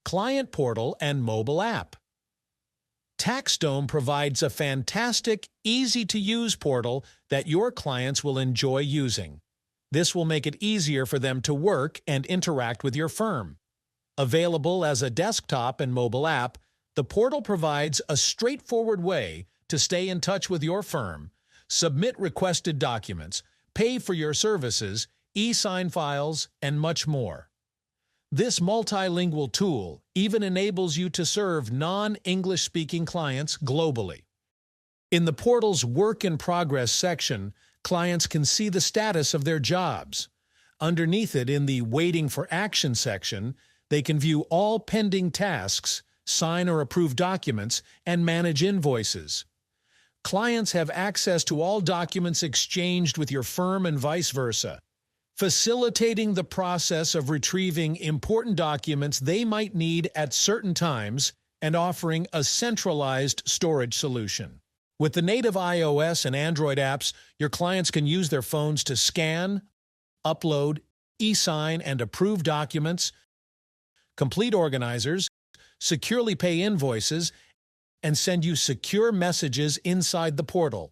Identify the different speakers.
Speaker 1: client portal, and mobile app. TaxDome provides a fantastic, easy-to-use portal that your clients will enjoy using. This will make it easier for them to work and interact with your firm. Available as a desktop and mobile app, the portal provides a straightforward way to stay in touch with your firm, submit requested documents, pay for your services, e-sign files, and much more. This multilingual tool even enables you to serve non-English speaking clients globally. In the portal's Work in Progress section, clients can see the status of their jobs. Underneath it, in the Waiting for Action section, they can view all pending tasks, sign or approve documents, and manage invoices. Clients have access to all documents exchanged with your firm and vice versa, facilitating the process of retrieving important documents they might need at certain times and offering a centralized storage solution. With the native iOS and Android apps, your clients can use their phones to scan, upload, e-sign, and approve documents, complete organizers, securely pay invoices, and send you secure messages inside the portal.